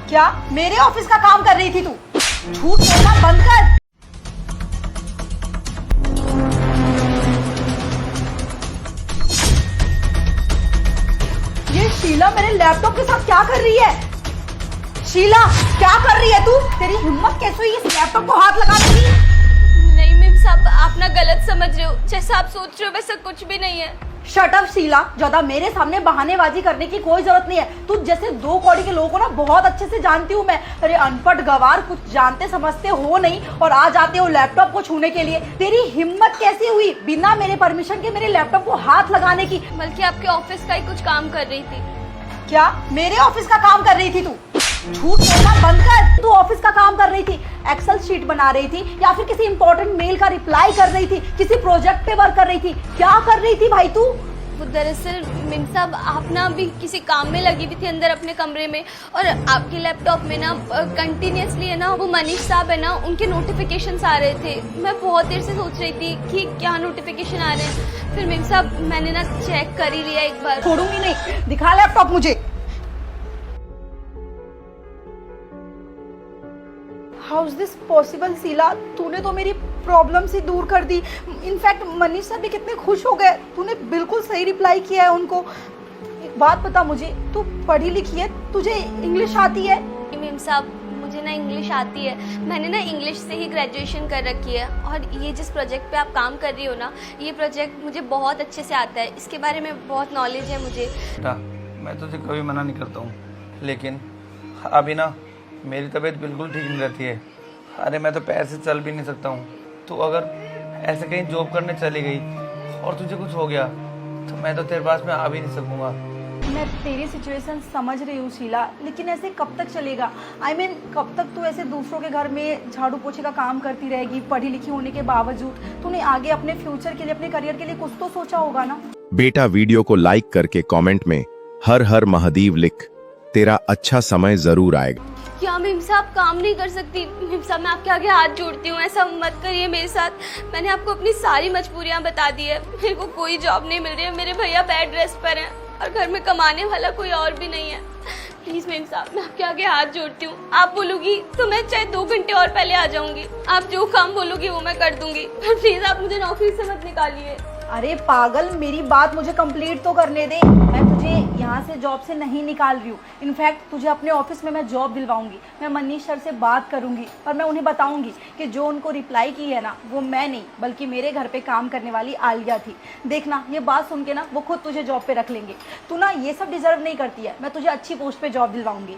क्या मेरे ऑफिस का काम कर रही थी तू? झूठ बोलना बंद कर। ये शीला मेरे लैपटॉप के साथ क्या कर रही है? शीला क्या कर रही है तू? तेरी हिम्मत कैसे हुई इस लैपटॉप को हाथ लगाने की? नहीं मैम साहब, आप ना गलत समझ रहे हो। जैसा आप सोच रहे हो वैसा कुछ भी नहीं है। शट अप शीला, ज्यादा मेरे सामने बहानेबाजी करने की कोई जरूरत नहीं है। तू जैसे दो कौड़ी के लोगों को ना बहुत अच्छे से जानती हूँ मैं। अरे अनपढ़ गवार, कुछ जानते समझते हो नहीं और आ जाते हो लैपटॉप को छूने के लिए। तेरी हिम्मत कैसी हुई बिना मेरे परमिशन के मेरे लैपटॉप को हाथ लगाने की? बल्कि आपके ऑफिस का ही कुछ काम कर रही थी। क्या मेरे ऑफिस का काम कर रही थी तू? झूठ बोलना बंद कर। तू ऑफिस का काम कर रही थी, एक्सेल शीट बना रही थी या फिर किसी इंपॉर्टेंट मेल का रिप्लाई कर रही थी, किसी प्रोजेक्ट पे वर्क कर रही थी? क्या कर रही थी भाई तू? वो दरअसल मिम साहब, आप ना अभी किसी काम में लगी हुई थी अंदर अपने कमरे में, और आपके लैपटॉप में ना कंटिन्यूसली है ना वो मनीष साहब है ना, उनके नोटिफिकेशंस आ रहे थे। मैं बहुत देर से सोच रही थी कि क्या नोटिफिकेशन आ रहे हैं। फिर मिम साहब मैंने ना चेक कर ही लिया एक बार। छोड़ूंगी नहीं, दिखा लैपटॉप मुझे। How is this possible Sheela? तूने तो मेरी प्रॉब्लम से दूर कर दी। इनफैक्ट मनीष सर भी कितने खुश हो गए। तूने बिल्कुल सही रिप्लाई किया है उनको। एक बात बता मुझे, तू पढ़ी लिखी है, तुझे इंग्लिश आती है? मिम साहब मुझे ना इंग्लिश आती है। मैंने ना इंग्लिश से ही ग्रेजुएशन कर रखी है, और ये जिस प्रोजेक्ट पे आप काम कर रही हो ना, ये प्रोजेक्ट मुझे बहुत अच्छे से आता है। इसके बारे में बहुत नॉलेज है मुझे। बेटा, मैं तुझे कभी मना नहीं करता हूँ, लेकिन अभी ना मेरी तबीयत बिल्कुल ठीक नहीं रहती है। अरे मैं तो पैर से चल भी नहीं सकता हूँ। तो अगर ऐसे कहीं जॉब करने चली गई और तुझे कुछ हो गया तो मैं तो तेरे पास में आ भी नहीं सकूँगा। मैं तेरी सिचुएशन समझ रही हूँ शीला, लेकिन ऐसे कब तक चलेगा? I mean, कब तक तू ऐसे दूसरों के घर में झाड़ू पोछे का काम करती रहेगी पढ़ी लिखी होने के बावजूद? तूने आगे अपने फ्यूचर के लिए, अपने करियर के लिए कुछ तो सोचा होगा ना? बेटा, वीडियो को लाइक करके कमेंट में हर हर महादेव लिख, तेरा अच्छा समय जरूर आएगा। क्या मिम साहब काम नहीं कर सकती? मिम साहब मैं आपके आगे हाथ जोड़ती हूँ, ऐसा मत करिए मेरे साथ। मैंने आपको अपनी सारी मजबूरियाँ बता दी है। मेरे को कोई जॉब नहीं मिल रही है, मेरे भैया बेड रेस्ट पर हैं और घर में कमाने वाला कोई और भी नहीं है। प्लीज मिम साहब मैं आपके आगे हाथ जोड़ती हूँ। आप बोलोगी तो मैं चाहे 2 घंटे और पहले आ जाऊंगी। आप जो काम बोलोगी वो मैं कर दूंगी, पर प्लीज आप मुझे नौकरी से मत निकालिए। अरे पागल, मेरी बात मुझे कंप्लीट तो करने दे। मैं तुझे यहाँ से जॉब से नहीं निकाल रही हूँ। इनफैक्ट तुझे अपने ऑफिस में मैं जॉब दिलवाऊंगी। मैं मनीष सर से बात करूंगी और मैं उन्हें बताऊंगी कि जो उनको रिप्लाई की है ना, वो मैं नहीं बल्कि मेरे घर पे काम करने वाली आलिया थी। देखना, ये बात सुन के ना वो खुद तुझे जॉब पे रख लेंगे। तू ना ये सब डिजर्व नहीं करती है। मैं तुझे अच्छी पोस्ट पे जॉब दिलवाऊंगी।